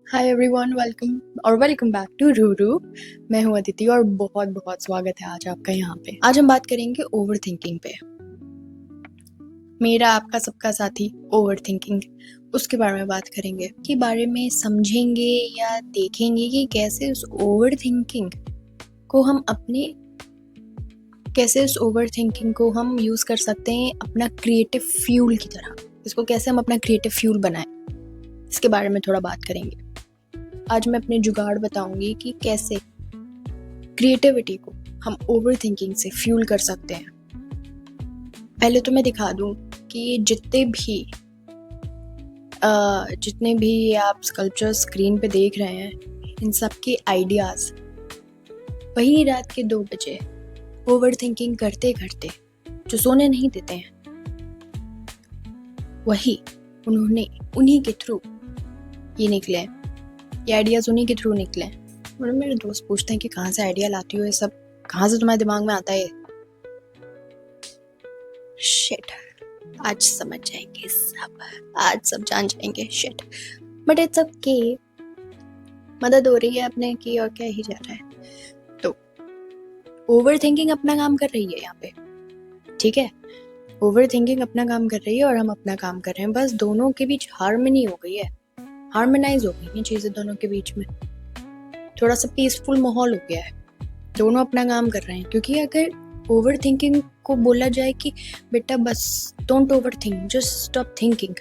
Hi everyone, welcome back to Ruru. मैं हूं अदिति और बहुत बहुत स्वागत है आज आपका यहाँ पे। आज हम बात करेंगे ओवर थिंकिंग पे। मेरा आपका सबका साथी ओवर थिंकिंग, उसके बारे में बात करेंगे, के बारे में समझेंगे या देखेंगे कि कैसे उस ओवर थिंकिंग को हम यूज कर सकते हैं अपना क्रिएटिव फ्यूल की तरह। इसको कैसे हम अपना क्रिएटिव फ्यूल बनाएं, इसके बारे में थोड़ा बात करेंगे। आज मैं अपने जुगाड़ बताऊंगी कि कैसे क्रिएटिविटी को हम ओवर थिंकिंग से फ्यूल कर सकते हैं। पहले तो मैं दिखा दूं कि जितने भी आप स्कल्पचर स्क्रीन पे देख रहे हैं, इन सब के आइडियाज वही रात के 2 बजे ओवर थिंकिंग करते करते जो सोने नहीं देते हैं, वही उन्हीं के थ्रू ये निकले। ये आइडियाज उन्हीं के थ्रू निकले। और मेरे दोस्त पूछते हैं कि कहाँ से आइडिया लाती हो, ये सब कहाँ से तुम्हारे दिमाग में आता है। शिट, आज समझ जाएंगे आज सब जान जाएंगे। शिट, बट इट्स ओके, मदद हो रही है अपने की और क्या ही जा रहा है। तो ओवर थिंकिंग अपना काम कर रही है यहाँ पे, ठीक है। ओवर थिंकिंग अपना काम कर रही है और हम अपना काम कर रहे हैं। बस दोनों के बीच हार्मनी हो गई है, हार्मोनाइज हो गई है चीजें दोनों के बीच में। थोड़ा सा पीसफुल माहौल हो गया है, दोनों अपना काम कर रहे हैं। क्योंकि अगर ओवर थिंकिंग को बोला जाए कि बेटा बस don't over think, just stop thinking,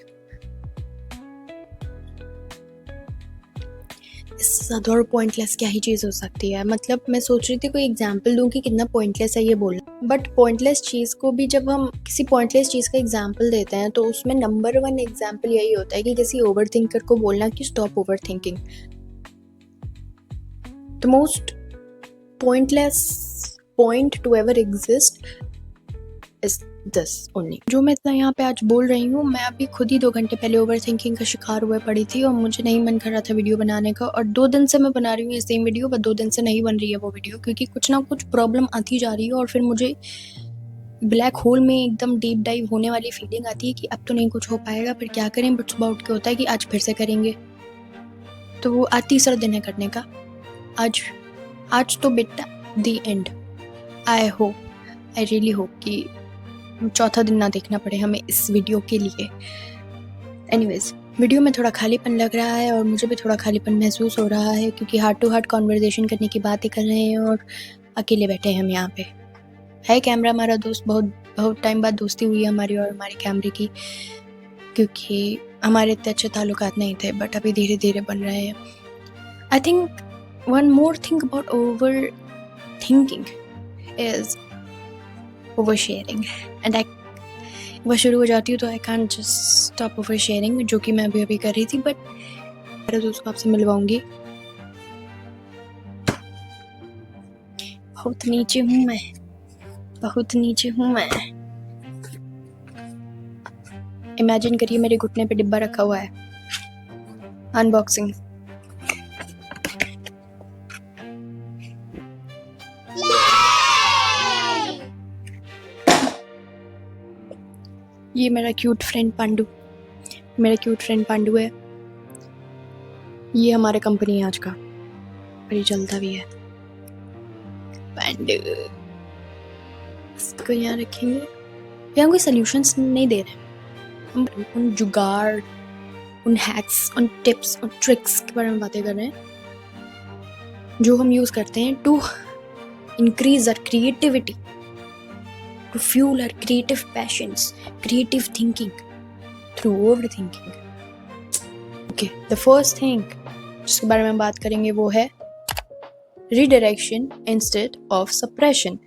इससे ज्यादा और पॉइंटलेस क्या ही चीज हो सकती है। मतलब मैं सोच रही थी कोई एग्जांपल दूं कि कितना पॉइंटलेस है ये बोलना, बट पॉइंटलेस चीज को भी जब हम किसी पॉइंटलेस चीज का एग्जांपल देते हैं तो उसमें नंबर 1 एग्जांपल यही होता है कि किसी ओवर थिंकर को बोलना कि stop over thinking. The most pointless point to ever exist is this only। जो मैं इतना यहाँ पे आज बोल रही हूँ, मैं अभी खुद ही 2 घंटे पहले ओवर थिंकिंग का शिकार हुए पड़ी थी और मुझे नहीं मन कर रहा था वीडियो बनाने का। और 2 दिन से मैं बना रही हूँ ये सेम वीडियो, पर 2 दिन से नहीं बन रही है वो वीडियो, क्योंकि कुछ ना कुछ प्रॉब्लम आती जा रही है और फिर मुझे ब्लैक होल में एकदम डीप डाइव होने वाली फीलिंग आती है कि अब तो नहीं कुछ हो पाएगा, फिर क्या करें। बट सुबह उठ के होता है कि आज फिर से करेंगे। तो वो आज तीसरा दिन है करने का। आज तो बेटा दी एंड। आई रियली होप कि चौथा दिन ना देखना पड़े हमें इस वीडियो के लिए। एनीवेज, वीडियो में थोड़ा खालीपन लग रहा है और मुझे भी थोड़ा खालीपन महसूस हो रहा है, क्योंकि हार्ट टू हार्ट कॉन्वर्जेशन करने की बातें कर रहे हैं और अकेले बैठे हैं हम यहाँ पे। है कैमरा हमारा दोस्त, बहुत टाइम बाद दोस्ती हुई है हमारी और हमारे कैमरे की, क्योंकि हमारे इतने अच्छे ताल्लुकात नहीं थे, बट अभी धीरे धीरे बन रहे हैं। I think one more thing about over thinking is oversharing, and वो शुरू हो जाती हूँ तो I can't just stop oversharing, जो कि मैं अभी कर रही थी। बट मेरे दोस्त को आपसे मिलवाऊंगी। बहुत नीचे हूँ मैं। इमेजिन करिए मेरे घुटने पे डिब्बा रखा हुआ है। अनबॉक्सिंग। ये मेरा क्यूट फ्रेंड पांडू है। ये हमारे कंपनी आज का, पर ये चलता भी है। पांडू, इसको यहाँ रखेंगे। यहाँ कोई सॉल्यूशंस नहीं दे रहे, हम उन जुगाड़, उन हैक्स, उन टिप्स, उन ट्रिक्स के बारे में बातें कर रहे हैं जो हम यूज करते हैं to increase our creativity, to fuel our creative passions, creative thinking through overthinking. Okay, the first thing जिसके बारे में बात करेंगे वो है redirection instead of suppression।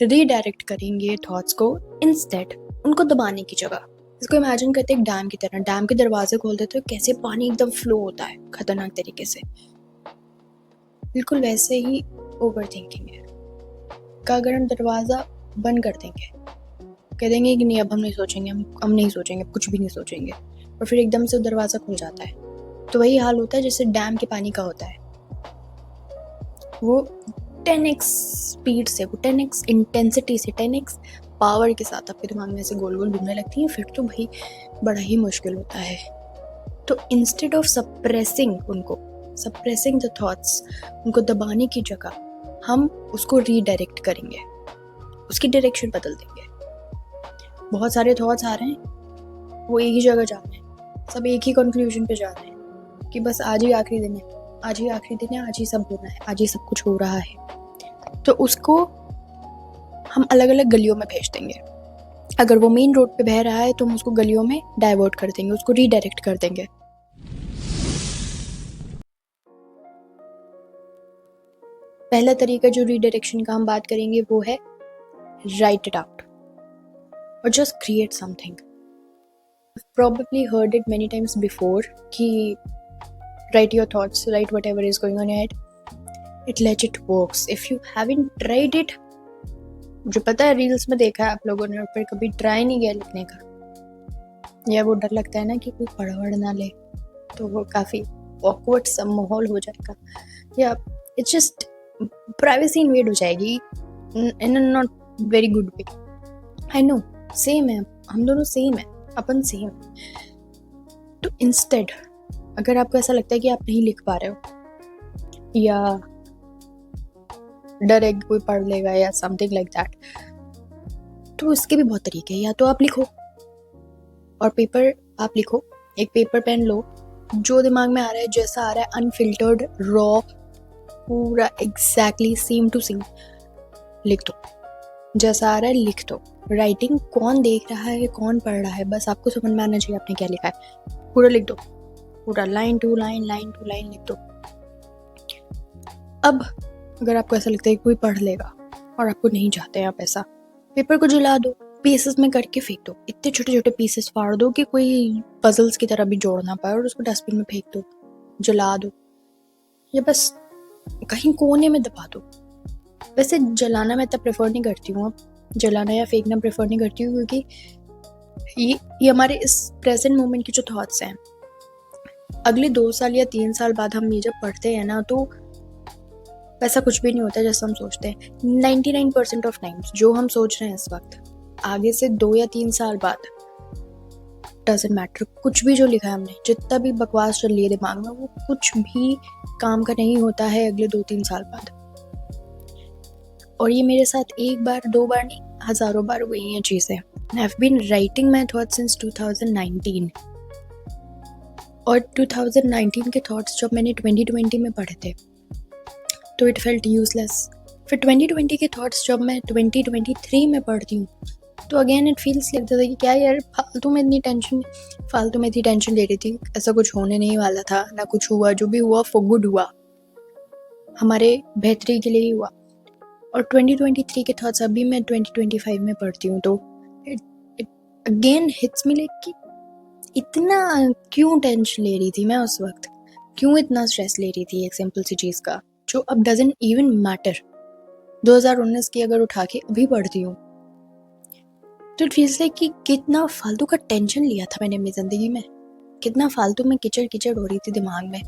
redirect करेंगे थॉट्स को इंस्टेड, उनको दबाने की जगह। इसको इमेजिन करते हैं एक डैम की तरह। डैम के दरवाजे खोल देते हो, कैसे पानी एकदम फ्लो होता है खतरनाक तरीके से, बिल्कुल वैसे ही ओवर थिंकिंग है का। अगर हम दरवाजा बंद कर देंगे, कह देंगे कि नहीं अब हम नहीं सोचेंगे, कुछ भी नहीं सोचेंगे, और फिर एकदम से दरवाज़ा खुल जाता है, तो वही हाल होता है जैसे डैम के पानी का होता है। वो 10x स्पीड से, वो 10x इंटेंसिटी से, 10x पावर के साथ आपके दिमाग में ऐसे गोल गोल घूमने लगती है, फिर तो भाई बड़ा ही मुश्किल होता है। तो instead of suppressing the thoughts, उनको दबाने की जगह हम उसको रीडायरेक्ट करेंगे, उसकी डायरेक्शन बदल देंगे। बहुत सारे थॉट्स आ रहे हैं, वो एक ही जगह जा रहे हैं, सब एक ही कंक्लूजन पे जा रहे हैं कि बस आज ही आखिरी दिन है, आज ही आखिरी दिन है, आज ही सब होना है, आज ही सब कुछ हो रहा है। तो उसको हम अलग अलग गलियों में भेज देंगे। अगर वो मेन रोड पे बह रहा है तो हम उसको गलियों में डाइवर्ट कर देंगे, उसको रीडायरेक्ट कर देंगे। पहला तरीका जो रीडायरेक्शन का हम बात करेंगे वो है राइट इट आउट और just create something. Probably heard it many times before कि write your thoughts, write whatever is going on your head, it legit works. If you haven't tried it, मुझे पता है रील्स में देखा है आप लोगों ने, पर कभी ट्राई नहीं किया लिखने का, या वो डर लगता है ना कि कोई पढ़ ना ले तो वो काफ़ी awkward सा माहौल हो जाएगा, या it's just प्राइवेसी इन्वेड हो जाएगी in a not very good way. I know, same है, हम दोनों सेम है, अपन सेम। तो इंस्टेड अगर आपको ऐसा लगता है कि आप नहीं लिख पा रहे हो या डर है कोई पढ़ लेगा या समथिंग लाइक दैट, तो इसके भी बहुत तरीके हैं। या तो आप लिखो और पेपर आप लिखो, एक पेपर पेन लो, जो दिमाग में आ रहा है, जैसा आ रहा है, अनफिल्टर्ड, रॉ, पूरा एग्जैक्टली सेम टू सेम लिख दो, जैसा आ रहा है लिख दो। राइटिंग कौन देख रहा है, कौन पढ़ रहा है, बस आपको समझ में आना चाहिए आपने क्या लिखा है, पूरा लिख दो, पूरा लाइन टू लाइन लिख दो। अब अगर आपको ऐसा लगता है कि कोई पढ़ लेगा और आपको नहीं चाहते आप ऐसा, पेपर को जला दो, पीसेस में करके फेंक दो, इतने छोटे छोटे पीसेस फाड़ दो कि कोई पजल्स की तरह भी जोड़ ना पाए, और उसको डस्टबिन में फेंक दो, जला दो, या बस कहीं कोने में दबा दो। वैसे जलाना मैं इतना प्रेफर नहीं करती हूँ, अब जलाना या फेंकना प्रेफर नहीं करती हूँ, क्योंकि ये हमारे इस प्रेजेंट मोमेंट की जो थॉट्स हैं, अगले 2 साल या 3 साल बाद हम ये जब पढ़ते हैं ना, तो वैसा कुछ भी नहीं होता जैसा हम सोचते हैं। 99% ऑफ टाइम्स जो हम सोच रहे हैं इस वक्त, आगे से 2 या 3 साल बाद डजंट मैटर, कुछ भी जो लिखा है हमने, जितना भी बकवास चल रही है दिमाग में, वो कुछ भी काम का नहीं होता है अगले 2-3 साल बाद। और ये मेरे साथ एक बार 2 बार नहीं, हज़ारों बार हुई हैं चीज़ें। I have been writing my thoughts since 2019, और 2019 के थॉट्स जब मैंने 2020 में पढ़े थे तो इट फेल्ट यूजलेस। फिर 2020 के थॉट्स जब मैं 2023 में पढ़ती हूँ तो अगेन इट फील्स लगता था कि क्या यार फालतू में इतनी टेंशन ले रही थी, ऐसा कुछ होने नहीं वाला था, ना कुछ हुआ, जो भी हुआ फॉर गुड हुआ, हमारे बेहतरी के लिए ही हुआ। और 2023 के थॉट्स अभी मैं 2025 में पढ़ती हूँ तो it again hits me like कि इतना क्यों टेंशन ले रही थी मैं उस वक्त, क्यों इतना स्ट्रेस ले रही थी एक सिंपल सी चीज़ का, जो अब डजंट इवन मैटर। 2019 की अगर उठा के अभी पढ़ती हूँ तो इट फील्स लाइक कि कितना फालतू का टेंशन लिया था मैंने अपनी ज़िंदगी में, कितना फालतू में किचड़ हो रही थी दिमाग में,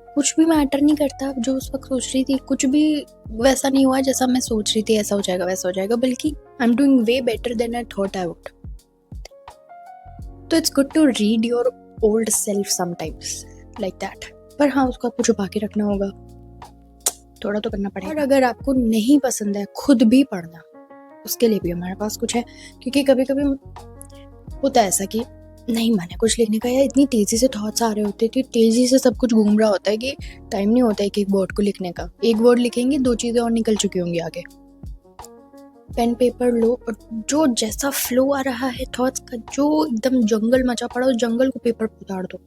कुछ भी मैटर नहीं करता जो उस वक्त सोच रही थी, कुछ भी वैसा नहीं हुआ जैसा मैं सोच रही थी ऐसा हो जाएगा वैसा हो जाएगा, बल्कि I am doing way better than I thought I would. तो it's good to read your old self sometimes like that, पर हाँ उसको आपको छुपा के रखना होगा, थोड़ा तो करना पड़ेगा। और अगर आपको नहीं पसंद है खुद भी पढ़ना, उसके लिए भी हमारे पास कुछ है, क्योंकि कभी कभी होता है ऐसा कि नहीं मन है कुछ लिखने का, या इतनी तेज़ी से थॉट्स आ रहे होते हैं, तेज़ी से सब कुछ घूम रहा होता है कि टाइम नहीं होता है एक वर्ड को लिखने का। एक वर्ड लिखेंगे 2 चीज़ें और निकल चुकी होंगी आगे। पेन पेपर लो और जो जैसा फ्लो आ रहा है थॉट्स का, जो एकदम जंगल मचा पड़ा उस जंगल को पेपर पर उतार दो।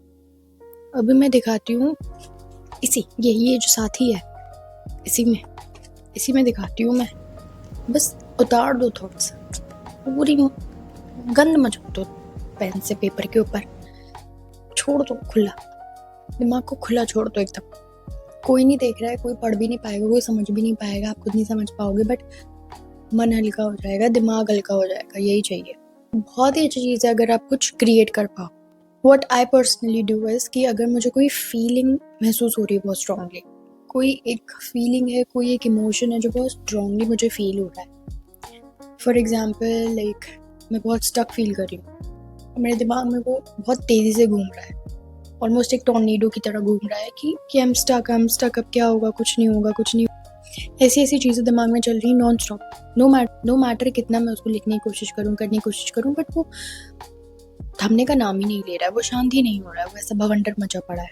अभी मैं दिखाती हूँ ये जो साथी है इसी में दिखाती हूँ मैं, बस उतार दो थॉट्स, पूरी गंद मचा दो पेन से पेपर के ऊपर, छोड़ दो खुला, दिमाग को खुला छोड़ दो एकदम। कोई नहीं देख रहा है, कोई पढ़ भी नहीं पाएगा, कोई समझ भी नहीं पाएगा, आप खुद नहीं समझ पाओगे, बट मन हल्का हो जाएगा, दिमाग हल्का हो जाएगा, यही चाहिए। बहुत ही अच्छी चीज़ है अगर आप कुछ क्रिएट कर पाओ। What I personally do is कि अगर मुझे कोई फीलिंग महसूस हो रही है बहुत स्ट्रांगली, कोई एक फीलिंग है, कोई एक इमोशन है जो बहुत स्ट्रांगली मुझे फील हो रहा है, फॉर एग्जाम्पल लाइक मैं बहुत स्टक फील कर रही हूँ, मेरे दिमाग में वो बहुत तेज़ी से घूम रहा है, ऑलमोस्ट एक टॉर्नेडो की तरह घूम रहा है कि आई एम स्टक, अब क्या होगा, कुछ नहीं होगा, कुछ नहीं। ऐसी चीज़ें दिमाग में चल रही नॉन स्टॉप। नो मैटर कितना मैं उसको लिखने की कोशिश करूँ, करने की कोशिश करूँ, बट वो थमने का नाम ही नहीं ले रहा है, वो शांत ही नहीं हो रहा है, वो ऐसा भवंडर मचा पड़ा है।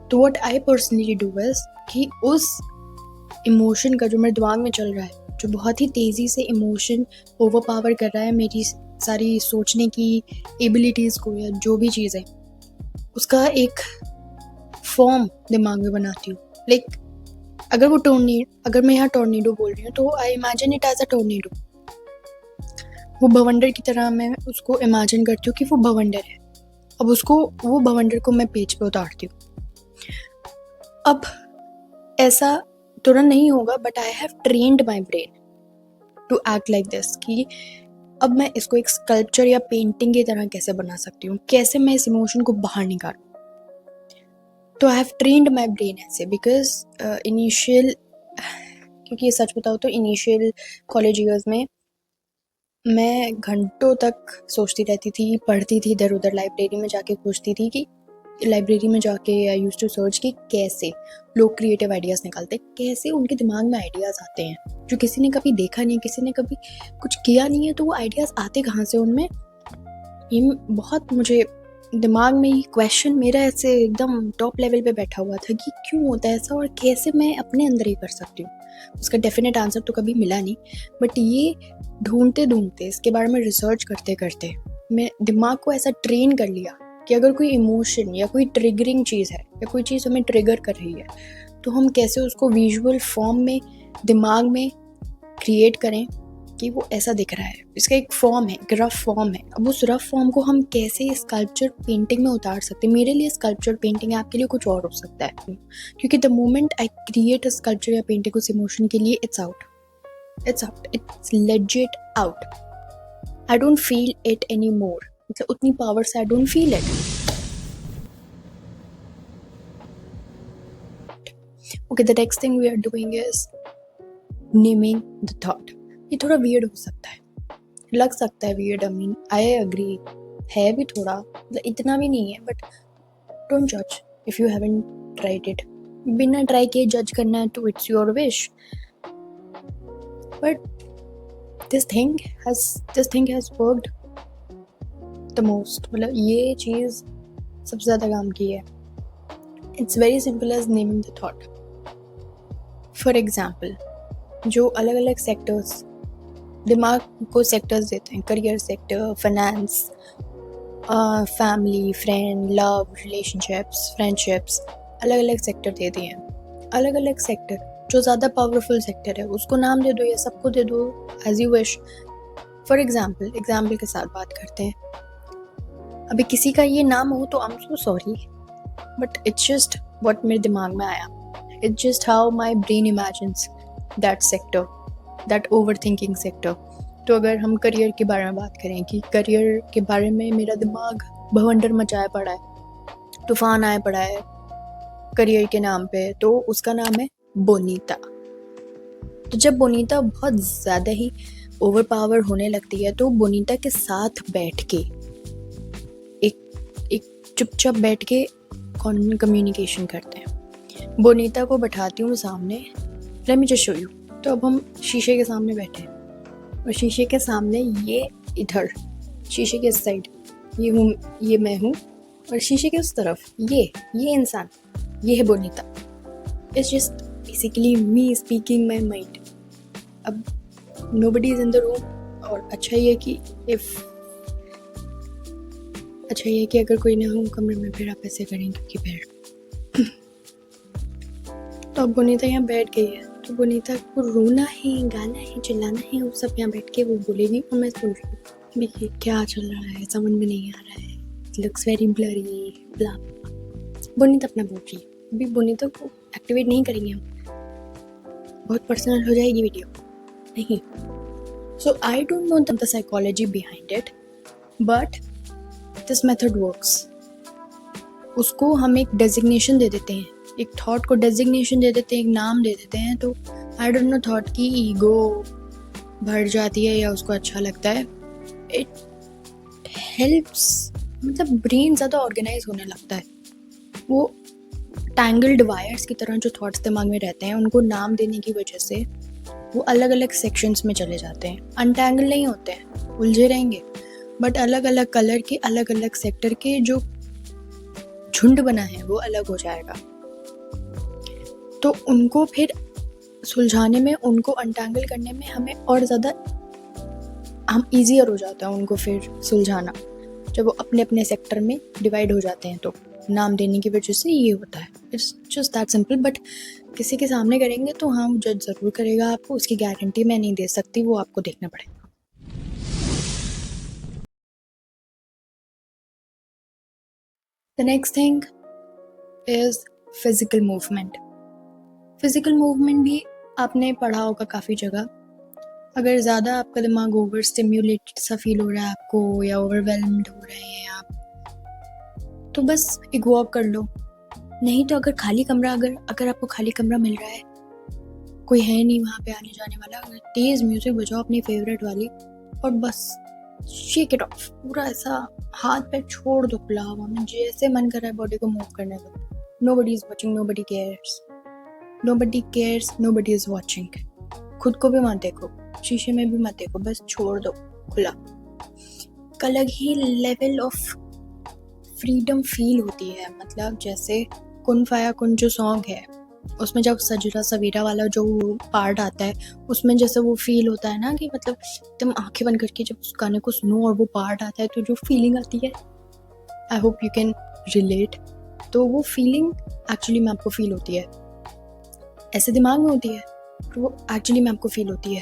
तो what I personally do is कि उस इमोशन का जो मेरे दिमाग में चल रहा है, जो बहुत ही तेज़ी से इमोशन ओवरपावर कर रहा है मेरी सारी सोचने की एबिलिटीज़ को या जो भी चीज़ है, उसका एक फॉर्म दिमाग में बनाती हूँ। लाइक अगर मैं यहाँ टॉर्नेडो बोल रही हूँ तो I imagine it as a tornado. वो भवंडर की तरह मैं उसको इमेजिन करती हूँ कि वो भवंडर है। अब वो भवंडर को मैं पेज पे उतारती हूँ। अब ऐसा तुरंत नहीं होगा, but I have trained my brain to act like this कि अब मैं इसको एक स्कल्पचर या पेंटिंग की तरह कैसे बना सकती हूँ, कैसे मैं इस इमोशन को बाहर निकालूँ। तो I have trained my brain ऐसे बिकॉज क्योंकि ये सच बताओ तो इनिशियल कॉलेज ईयर्स में मैं घंटों तक सोचती रहती थी, पढ़ती थी इधर उधर, लाइब्रेरी में जाके पूछती थी कि लाइब्रेरी में जाके आई यूज्ड टू सर्च कि कैसे लोग क्रिएटिव आइडियाज़ निकालते हैं, कैसे उनके दिमाग में आइडियाज़ आते हैं जो किसी ने कभी देखा नहीं, किसी ने कभी कुछ किया नहीं है, तो वो आइडियाज़ आते कहाँ से उनमें। ये बहुत मुझे दिमाग में ये क्वेश्चन मेरा ऐसे एकदम टॉप लेवल पे बैठा हुआ था कि क्यों होता है ऐसा और कैसे मैं अपने अंदर ही कर सकती हूँ। उसका डेफिनेट आंसर तो कभी मिला नहीं, बट ये ढूंढते ढूंढते, इसके बारे में रिसर्च करते करते मैं दिमाग को ऐसा ट्रेन कर लिया कि अगर कोई इमोशन या कोई ट्रिगरिंग चीज़ है या कोई चीज़ हमें ट्रिगर कर रही है, तो हम कैसे उसको विजुअल फॉर्म में दिमाग में क्रिएट करें कि वो ऐसा दिख रहा है। इसका एक फॉर्म है, एक रफ फॉर्म है। अब उस रफ फॉर्म को हम कैसे स्कल्पचर पेंटिंग में उतार सकते हैं। मेरे लिए स्कल्पचर पेंटिंग है, आपके लिए कुछ और हो सकता है, क्योंकि the moment I create a sculpture या पेंटिंग उस इमोशन के लिए, it's legit out. I don't feel it any more, मतलब उतनी पावर से I don't feel it. Okay, the next thing we are doing is naming the thought. ये थोड़ा weird हो सकता है, लग सकता है weird, I mean I agree, है भी थोड़ा, मतलब इतना भी नहीं है, बट डोंट जज if you haven't tried it. बिना ट्राई किए जज करना है तो it's your wish, but this thing has worked the most. मतलब ये चीज़ सबसे ज़्यादा काम की है। It's very simple as naming the thought. For example, जो अलग अलग सेक्टर्स दिमाग को सेक्टर्स देते हैं, career sector, finance, family, friend, love, relationships, friendships, अलग अलग सेक्टर दे दिए हैं। अलग अलग सेक्टर, जो ज़्यादा पावरफुल सेक्टर है उसको नाम दे दो या सबको दे दो, as you wish. For example के साथ बात करते हैं। अभी किसी का ये नाम हो तो I am so sorry, but it's just what मेरे दिमाग में आया, it's just how my brain imagines that sector, that over thinking sector. तो अगर हम करियर के बारे में बात करें कि करियर के बारे में मेरा दिमाग भवंडर मचाया पड़ा है, तूफान आया पड़ा है करियर के नाम पे, तो उसका नाम है बोनीता। तो जब बोनीता बहुत ज़्यादा ही ओवर पावर होने लगती है तो बोनीता के साथ बैठ के एक चुपचाप बैठ के कम्युनिकेशन करते हैं। बोनीता को बैठाती हूँ सामने, let me just show you. तो अब हम शीशे के सामने बैठे हैं और शीशे के सामने ये इधर, शीशे के इस साइड ये मैं हूँ, और शीशे के उस तरफ ये इंसान, ये है Bonita. It's just basically me speaking my mind. अब nobody is in the room, और अच्छा ये कि अगर कोई ना हो कमरे में, फिर आप ऐसे करेंगे कि फिर तो अब बोनीता यहाँ बैठ गई है, तो बोनीता को रोना है, गाना है, चिल्लाना है, वो सब यहाँ बैठ के वो बोलेगी और मैं सुन रही हूँ कि क्या चल रहा है, समझ में नहीं आ रहा है, लुक्स वेरी ब्लरी, ब्ला। बोनीता अपना बोल रही है। अभी बोनीता को एक्टिवेट नहीं करेंगे हम, बहुत पर्सनल हो जाएगी वीडियो, नहीं। So I don't know the psychology behind it, but this method works. उसको हम एक डेजिग्नेशन दे देते हैं, एक थॉट को डेजिग्नेशन दे देते हैं, एक नाम दे देते हैं। तो आई डोंट नो थॉट की ईगो भर जाती है या उसको अच्छा लगता है, इट हेल्प्स, मतलब ब्रेन ज़्यादा ऑर्गेनाइज होने लगता है। वो टैंगल्ड वायर्स की तरह जो थॉट्स दिमाग में रहते हैं उनको नाम देने की वजह से वो अलग अलग सेक्शंस में चले जाते हैं। अनटैंगल नहीं होते हैं, उलझे रहेंगे, बट अलग अलग कलर के अलग अलग सेक्टर के जो झुंड बना है वो अलग हो जाएगा। तो उनको फिर सुलझाने में, उनको अनटैंगल करने में हमें और ज़्यादा हम ईजियर हो जाता है उनको फिर सुलझाना, जब वो अपने अपने सेक्टर में डिवाइड हो जाते हैं। तो नाम देने की वजह से ये होता है। It's just that simple. But किसी के सामने करेंगे तो हाँ, जज ज़रूर करेगा आपको, उसकी गारंटी मैं नहीं दे सकती, वो आपको देखना पड़ेगा। The next thing is physical movement. Physical movement भी आपने पढ़ा होगा काफ़ी जगह। अगर ज़्यादा आपका दिमाग ओवर स्टिम्युलेटेड सा फील हो रहा है आपको, या ओवरवेलम्ड हो रहे हैं आप, तो बस एक वॉक कर लो। नहीं तो अगर खाली कमरा, अगर आपको खाली कमरा मिल रहा है, कोई है नहीं वहाँ पे आने जाने वाला, अगर तेज़ म्यूज़िक बजाओ अपनी फेवरेट वाली और बस शेक इट ऑफ, पूरा ऐसा हाथ पैर छोड़ दो खुला हवा में, जैसे मन कर रहा है बॉडी को मूव करने दो। Nobody is watching, nobody cares, nobody is watching. खुद को भी मत देखो, शीशे में भी मत देखो, बस छोड़ दो खुला। अलग ही लेवल ऑफ फ्रीडम फील होती है। मतलब जैसे कुन फाया कुन जो सॉन्ग है, उसमें जब सजरा सवेरा वाला जो पार्ट आता है, उसमें जैसे वो फील होता है ना कि मतलब एकदम आंखें बंद करके जब उस गाने को सुनो और वो पार्ट आता है तो जो फीलिंग आती है, I hope you can relate. तो वो फीलिंग एक्चुअली में आपको फील होती है, ऐसे दिमाग में होती है, तो वो एक्चुअली में आपको फील होती है।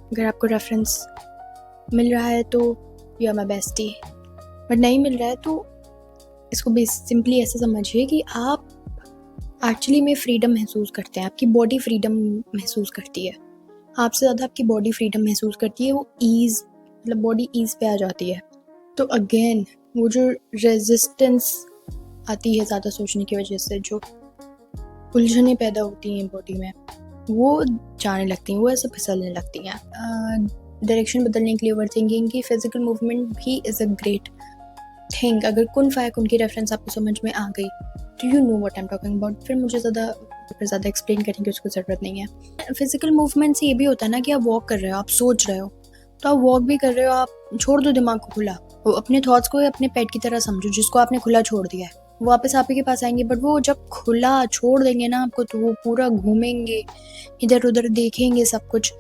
अगर आपको रेफरेंस मिल रहा है तो you are my bestie, but नहीं मिल रहा है तो इसको भी सिंपली ऐसे समझिए कि आप एक्चुअली में फ्रीडम महसूस करते हैं, आपकी बॉडी फ्रीडम महसूस करती है, आपसे ज़्यादा आपकी बॉडी फ्रीडम महसूस करती है। वो ईज़, मतलब बॉडी ईज़ पे आ जाती है। तो अगेन वो जो रेजिस्टेंस आती है ज़्यादा सोचने की वजह से, जो उलझने पैदा होती हैं बॉडी में, वो जाने लगती हैं, वो ऐसे फिसलने लगती हैं। डायरेक्शन बदलने के लिए ओवरथिंकिंग की फिजिकल मूवमेंट भी इज़ अ ग्रेट थिंग। अगर कुन फाया कुन की रेफरेंस आपको समझ में आ गई तो you know what I am talking about, फिर मुझे ज़्यादा एक्सप्लेन करने की उसको ज़रूरत नहीं है। फिजिकल मूवमेंट से ये भी होता है ना कि आप वॉक कर रहे हो, आप सोच रहे हो, तो आप वॉक भी कर रहे हो, आप छोड़ दो दिमाग को खुला। वो अपने थॉट्स को अपने पेट की तरह समझो, जिसको आपने खुला छोड़ दिया है, वो वापस आप ही के पास आएंगे। बट वो जब खुला छोड़ देंगे ना आपको, तो वो पूरा घूमेंगे, इधर उधर देखेंगे, सब कुछ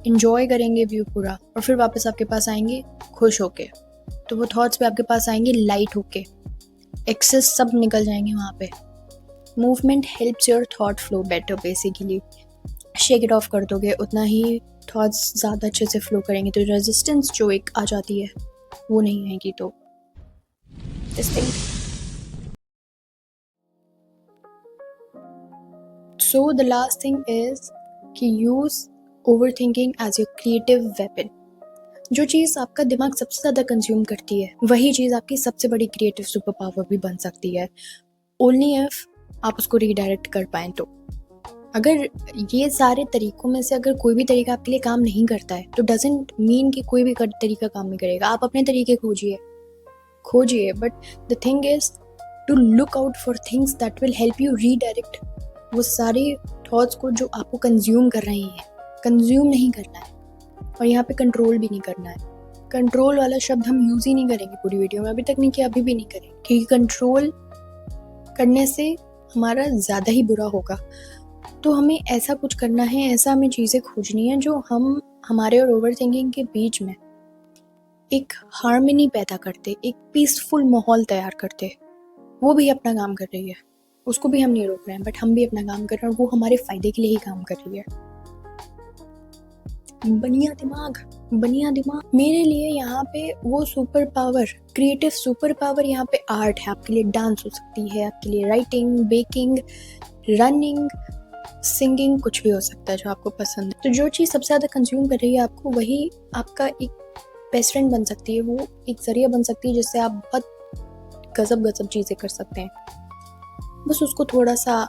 इंजॉय करेंगे व्यू पूरा, और फिर वापस आपके पास आएंगे खुश होके। तो वो थॉट्स भी आपके पास आएंगे लाइट होके, एक्सेस सब निकल जाएंगे वहाँ पे। Movement helps your thought flow better basically. Shake it of कर दोगे उतना ही थॉट्स ज़्यादा अच्छे से फ्लो करेंगे, तो रेजिस्टेंस जो एक आ जाती है वो नहीं आएगी। तो this thing. So the last thing is कि use overthinking as your creative weapon. जो चीज़ आपका दिमाग सबसे ज़्यादा कंज्यूम करती है, वही चीज़ आपकी सबसे बड़ी क्रिएटिव सुपर पावर भी बन सकती है, ओनली इफ आप उसको रीडायरेक्ट कर पाएँ तो। अगर ये सारे तरीकों में से अगर कोई भी तरीका आपके लिए काम नहीं करता है, तो डजेंट मीन कि कोई भी तरीका काम नहीं करेगा। आप अपने तरीके खोजिए, but the thing is to look out for things that will help you redirect वो सारे थॉट्स को जो आपको कंज्यूम कर रहे हैं। कंज्यूम नहीं करना है, और यहाँ पे कंट्रोल भी नहीं करना है। कंट्रोल वाला शब्द हम यूज़ ही नहीं करेंगे पूरी वीडियो में, अभी तक नहीं किया, अभी भी नहीं करेंगे, क्योंकि कंट्रोल करने से हमारा ज़्यादा ही बुरा होगा। तो हमें ऐसा कुछ करना है, ऐसा हमें चीज़ें खोजनी है जो हम हमारे और ओवर थिंकिंग के बीच में एक हार्मनी पैदा करते, एक पीसफुल माहौल तैयार करते। वो भी अपना काम कर रही है, उसको भी हम नहीं रोक रहे हैं, बट हम भी अपना काम कर रहे हैं, और वो हमारे फ़ायदे के लिए ही काम कर रही है। बनिया दिमाग मेरे लिए यहाँ पे वो super power, creative super power यहाँ पे आर्ट है। आपके लिए डांस हो सकती है, आपके लिए राइटिंग, बेकिंग, रनिंग, सिंगिंग, कुछ भी हो सकता है जो आपको पसंद है। तो जो चीज़ सबसे ज़्यादा कंज्यूम कर रही है आपको, वही आपका एक बेस्ट फ्रेंड बन सकती है, वो एक ज़रिया बन सकती है जिससे आप बहुत गजब चीज़ें कर सकते हैं। बस उसको थोड़ा सा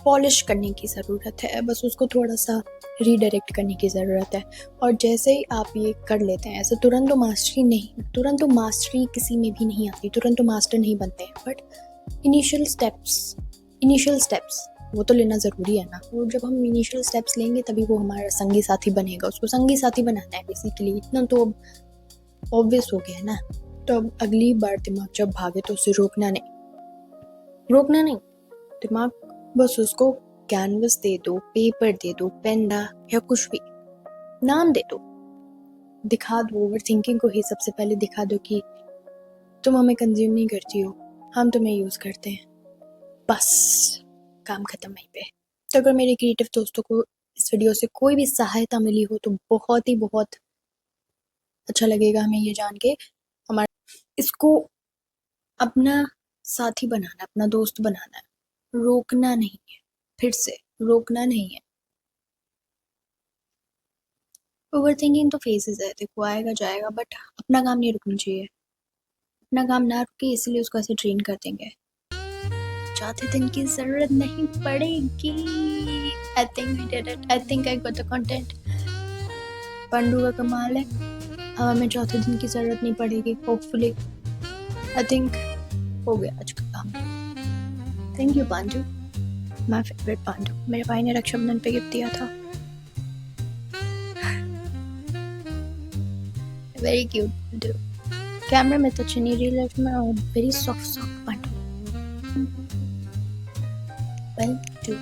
पॉलिश करने की ज़रूरत है, बस उसको थोड़ा सा रीडायरेक्ट करने की ज़रूरत है। और जैसे ही आप ये कर लेते हैं, ऐसे तुरंत तो मास्टरी किसी में भी नहीं आती, तुरंत तो मास्टर नहीं बनते हैं, बट इनिशियल स्टेप्स वो तो लेना ज़रूरी है ना। और जब हम इनिशियल स्टेप्स लेंगे तभी वो हमारा संगी साथी बनेगा, उसको संगी साथी बनाना है बेसिकली, इतना तो अब ऑब्वियस हो गया है ना। तो अब अगली बार दिमाग जब भागे तो उसे रोकना नहीं, दिमाग बस उसको कैनवस दे दो, पेपर दे दो, पेन दा या कुछ भी नाम दे दो, दिखा दो, ओवर थिंकिंग को ही सबसे पहले दिखा दो कि तुम हमें कंज्यूम नहीं करती हो, हम तुम्हें यूज़ करते हैं, बस काम खत्म वहीं पे। तो अगर मेरे क्रिएटिव दोस्तों को इस वीडियो से कोई भी सहायता मिली हो तो बहुत अच्छा लगेगा हमें ये जान के। हमारा इसको अपना साथी बनाना, अपना दोस्त बनाना है, रोकना नहीं है, फिर से रोकना नहीं है। ओवर थिंकिंग तो फेजेस है, देखो आएगा जाएगा, बट अपना काम नहीं रुकना चाहिए। अपना काम ना रुके इसलिए उसको ऐसे ट्रेन कर देंगे, चौथे दिन की जरूरत नहीं पड़ेगी। I think we did it, I think I got the content. Pandu का कमाल है, अब हमें चौथे दिन की जरूरत नहीं पड़ेगी होपफुली। आई थिंक हो गया आज का काम। Thank you Pandu, my favourite Pandu, मेरे भाई ने रक्षाबंधन पे गिफ्ट दिया था। वेरी क्यूट पांडु, कैमरा में तो अच्छी नहीं, रियल लाइफ में वेरी सॉफ्ट पांडु। 1 2